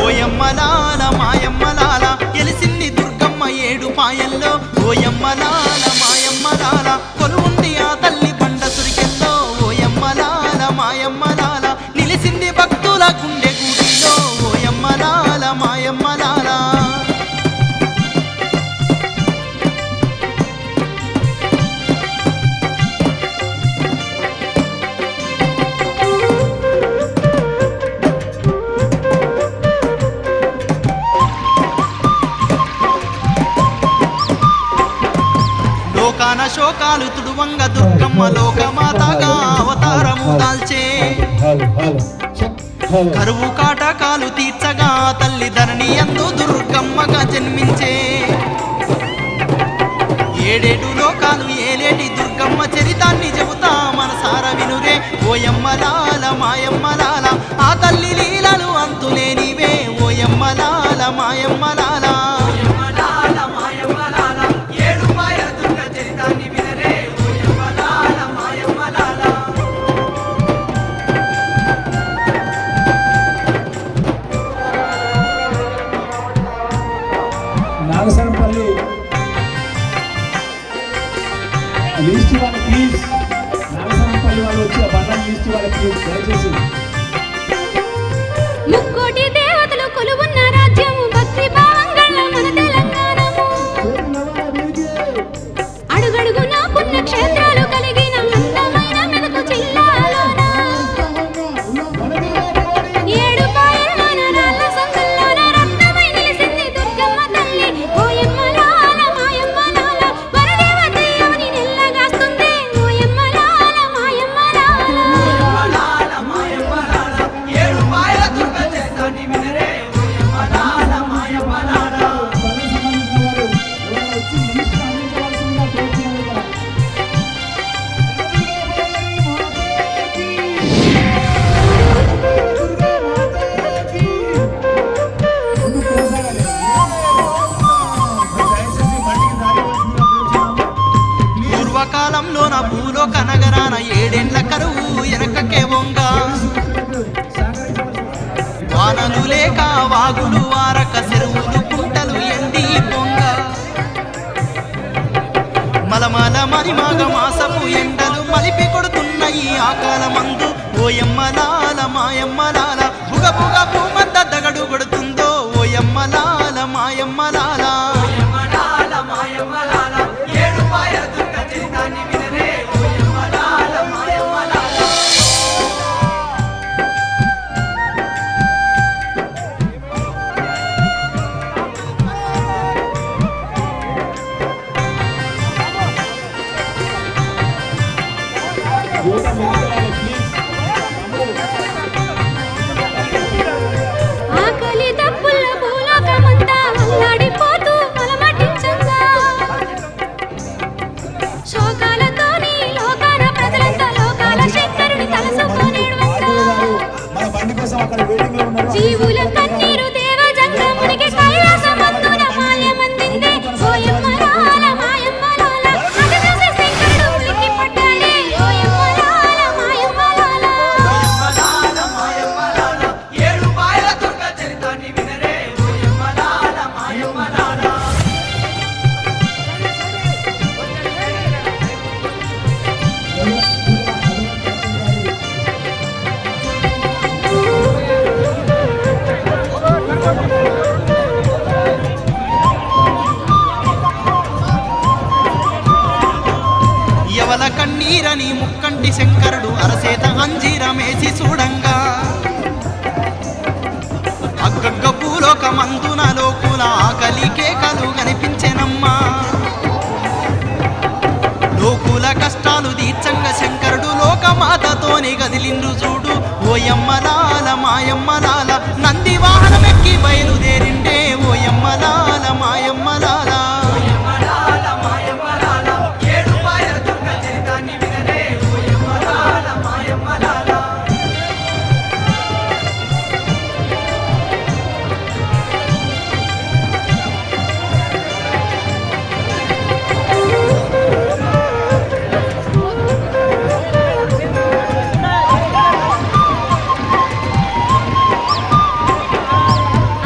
ఓయమ్మలాల మాయమ్మలాల ఎలిసింది దుర్గమ్మ ఏడు పాయల్లో. ఓయమ్మలాల మాయమ్మలాల కొలువుంది ఆ తల్లి బండ సురికెల్లో. ఓయమ్మలాల మాయమ్మలాల నిలిసింది భక్తుల గుండె గుడిలో. ఓయమ్మలాల మాయమ్మలాల లోకాన శోకాలు తుడువంగ దుర్గమ్మ లోకమాతగా అవతారము దాల్చే. కరువు కాటకాలు తీర్చగా తల్లి ధరణి యందు దుర్గమ్మగా జన్మించే. ఏడేడు లోకాలు ఏలేటి దుర్గమ్మ చరితాన్ని చెబుతా మనసార వినురే ఓయమ్మలాల మాయమ్మలాల ఆ తల్లి లీలలు అంతులేనివే ఓయమ్మలాల మాయమ్మలాల నాగసరంపల్లి లీస్ట్ వాళ్ళు ప్లీజ్, నాగసరంపల్లి వాళ్ళు వచ్చి ఆ బండ లీస్ట్ వాళ్ళు ప్లీజ్ దయచేసి. ముక్కోటి దేవతలు కొలువున్న రాజ్యము భక్తి భావంగళ మన తెలంగాణము అడుగడుగున పుణ్యక్షేత్రాలు కలిగిన అందమైన మెదకు జిల్లాలోన ఏడు పాయల్లోన రాళ్ళ సందుల్లోన రత్నమై నిలిసింది దుర్గమ్మ తల్లి ఓయమ్మలాల మాయమ్మలాల వరదేవతయ్యవని నెల్లగాస్తుంది ఓయమ్మలాల మాయమ్మలాల వచ్చి లీస్ట్ అందించవలసిందిగా కోరుతున్నాను. ముందు కొనసాగాలి. దయచేసి బండికి దారి ఇవ్వాల్సిందిగా కోరుతున్నాము. పూర్వకాలంలోన భూలోక నగరాన ఏడేండ్ల కరువు ఎనకకే వంగ వానలు లేక వాగులు వారక చెరువులు కుంటలు ఎండి పొంగ మలమల మరిమాగ మాసపు ఎండలు మలిపి కొడుతున్న ఈ ఆకాలమందు ఓయమ్మలాల మాయమ్మలాల బుగ బుగ భూమంత దగడు కొడుతుందో ఓయమ్మలాల మాయమ్మలాల ఆకలి దప్పుల భూలోకమంతా అల్లాడిపోతూ అలమటించగా శోకాలతోని లోకాన ప్రజలంతా లోకాల శంకరుని తలసుకొనేడువంగా మన బండి కోసం అక్కడ వెయిటింగ్ లో ఉన్నారు. జీవుల కన్నీరు దేవజంగమునికి కైలాసమందున మాల్యమందిందే ఓయమ్మలాల మాయమ్మలాల అది చూసి శంకరుడు ఉలిక్కి పడ్డాడే ఓయమ్మలాల మాయమ్మలాల ఎవల కన్నీరని ముక్కంటి శంకరుడు అరసేత అంజీరమేసి చూడంగా అగ్గగ్గ భూలోకమందున లోకుల ఆకలి కేకలు కనిపించెనమ్మా లోకుల కష్టాలు తీర్చంగా శంకరుడు లోకమాతతోని గదిలిండు చూడు ఓయమ్మలాల మాయమ్మలాల నంది వాహనమెక్కి బయలుదేరిండే ఓయమ్మలాల మాయమ్మలాల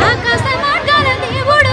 ఆకాశ మార్గాల దేవుడు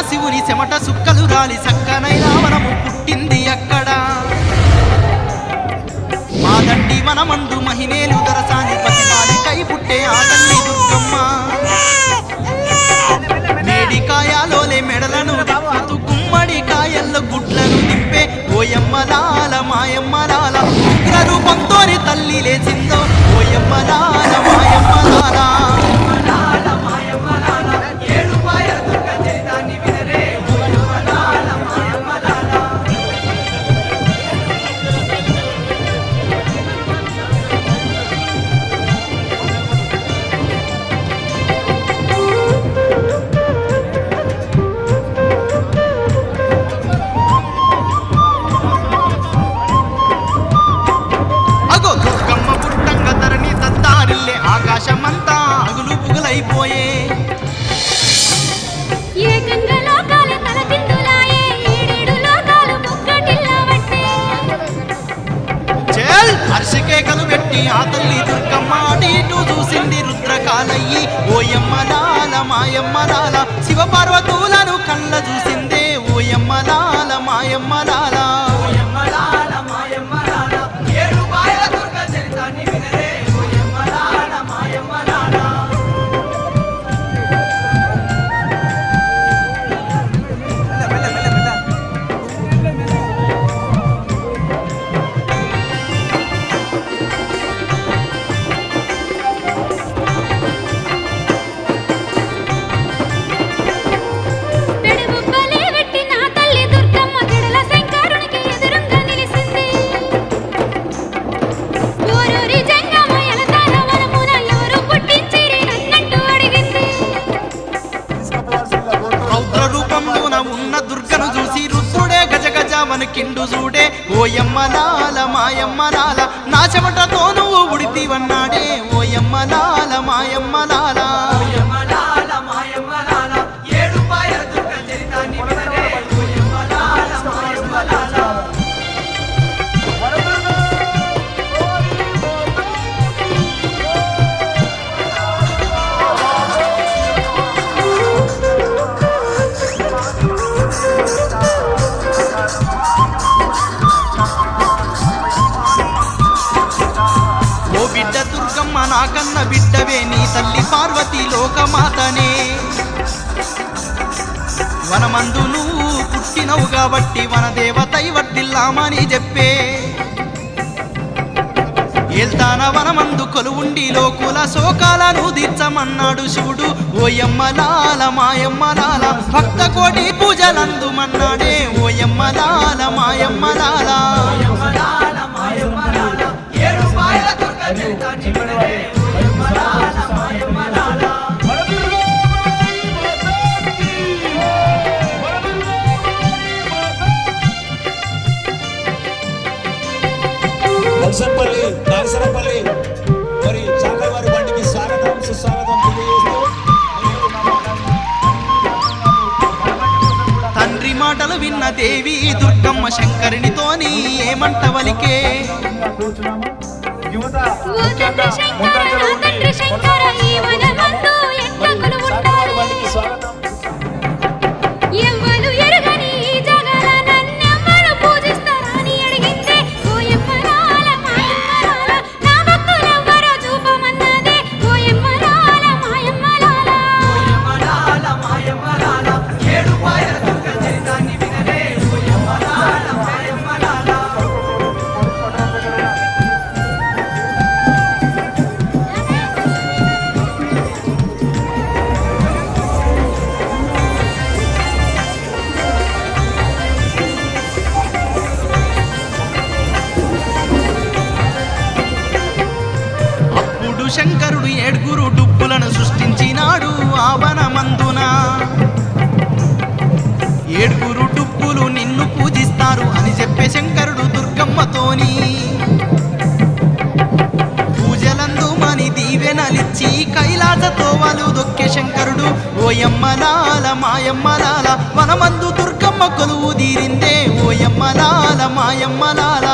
శివుని చెమట సుక్కలు రాలి సక్కనైన వనము పుట్టింది అక్కడ మాదండి వనమందు మహినేలు దరసాని పసినాలి కై పుట్టే ఆ తల్లి దుర్గమ్మ మేడికాయలోలే మెడలను తిప్పుతూ గుమ్మడి కాయల్లో గుడ్లను తిప్పే ఓయమ్మలాల మాయమ్మలాల ఉగ్ర రూపంతోని తల్లి లేచిందో ఓయమ్మలాల మాయమ్మలాల ఆకాశమంతా అగులు పుగులైపోయే ఏకంగా లోకాల తలకిందులాయే ఏడేడు లోకాలు ముక్కటిల్లవట్టే చేల్ హర్షికేకలు పెట్టి ఆ తల్లి దుర్గమ్మ అటు ఇటు చూసింది రుద్రకాలయ్యి ఓయమ్మలాల మాయమ్మలాల శివపార్వతులను కళ్ళ చూసిందే ఓయమ్మలాల మాయమ్మలాల పెడుబుబ్బలే వెట్టి నా తల్లి దుర్గమ్మ గడల శంకరునికి ఎదురుంగా నిలిసింది ఊరూరి జంగమ్మ ఎలతాన వనమున ఎవరు పుట్టించిరి అన్నట్టు అడిగింది రౌద్ర రూపంలోన ఉన్న దుర్గను చూసి రుద్రుడే గజ గజ వణికిండు చూడే ఓయమ్మలాల మాయమ్మలాల నా చెమటతో నువ్వు ఉడితివన్నాడే ఓయమ్మలాల మాయమ్మలాల ఓ బిడ్డ దుర్గమ్మ నాకన్న బిడ్డవే నీ తల్లి పార్వతి లోకమాతనే వనమందు నువ్వు పుట్టినవు కాబట్టి వనదేవతై వర్దిల్లామని చెప్పే ఏల్తాన వనమందు కొలువుండి లోకుల శోకాలను తీర్చమన్నాడు శివుడు ఓయమ్మలాల మాయమ్మలాల భక్త కోటి పూజలందుమన్నాడే ఓయమ్మలాల మాయమ్మలాల వలసపల్లి నాగసరపల్లి మరి చాకల్ వారి బండికి స్వాగతం సుస్వాగతం తెలియజేస్తూ తండ్రి మాటలు విన్న దేవి దుర్గమ్మ శంకరునితోని ఏమంటవలికే యువత ఓ తండ్రి శంకర నా తండ్రి శంకర ఈ వనమందు ఎట్లా కొలువుండాలి స్వాగతం ఎవ్వరు ఎరుగని ఈ జగల నన్నెవ్వరు పూజిస్తారని అడిగిందే ఓయమ్మలాల మాయమ్మలాల నా భక్తులెవ్వరో చూపమన్నదే ఓయమ్మలాల మాయమ్మలాల అప్పుడు శంకరుడు ఏడుగురు డుబ్బులను సృష్టించినాడు ఆ వనమందున ఏడుగురు డుబ్బులు నిన్ను పూజిస్తారు అని చెప్పే శంకరుడు దుర్గమ్మతోని పూజలందు మని దీవెనలిచ్చి కైలాసతో వాళ్ళు దొక్కే శంకరుడు ఓయమ్మలాల మాయమ్మలాల వనమందు దుర్గమ్మ కొలువు తీరిందే ఓయమ్మలాల మాయమ్మలాల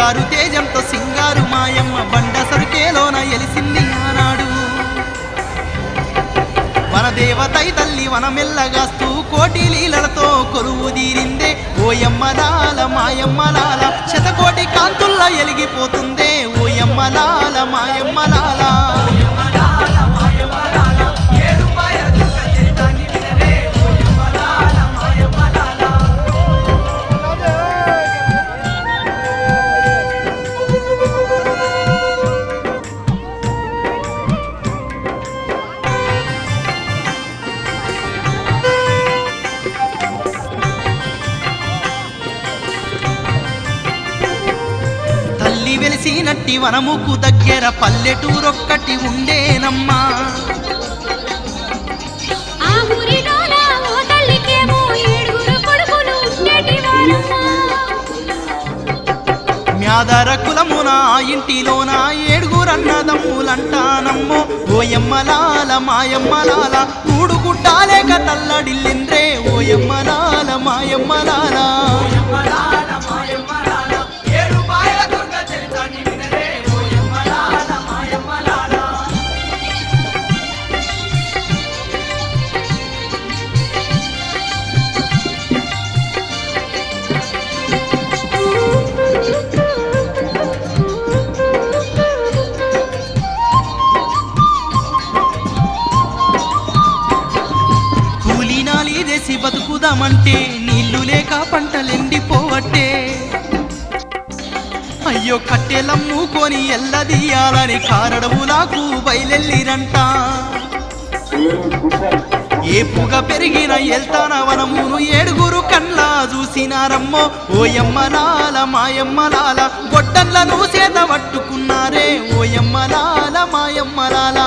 బంగారు తేజంతో సింగారు మాయమ్మ బండ సరుకేలోన ఎలిసింది ఆనాడు వనదేవతై తల్లి వనమెల్లగాస్తూ కోటి లీలలతో కొలువు తీరిందే ఓయమ్మలాల మాయమ్మలాల శతకోటి కాంతుల్లా ఎలిగిపోతుందే ఓయమ్మలాల మాయమ్మలాల తల్లి వెలిసినట్టి వనముకు దగ్గర పల్లెటూరొక్కటి ఉండేనమ్మా ఆ ఊరిలోన ఓ తల్లికేమో 7 కొడుకులు ఉండేటివారమ్మా. మ్యాదర కులమున ఆ ఇంటిలోన 7 అన్నదమ్ములంటానమ్మో ఓయమ్మలాల మాయమ్మలాల కూడు గుడ్డాలేక తల్లడిల్లింద్రే ఓయమ్మలాల మాయమ్మలాల కూలీనాలి చేసి బతుకుదామంటే నీళ్లు లేక పంటలెండిపోవట్టే అయ్యో కట్టెలమ్ముకొని ఎల్లదీయాలని కారడవులకు బయలెల్లిరంట ఏ పుగ పెరిగిన ఎల్తాన వనమును 7 కన్లా చూసినారమ్మో ఓయమ్మలాల మాయమ్మలాల గొడ్డన్లను చేత పట్టుకున్నారే ఓయమ్మలాల మాయమ్మలాల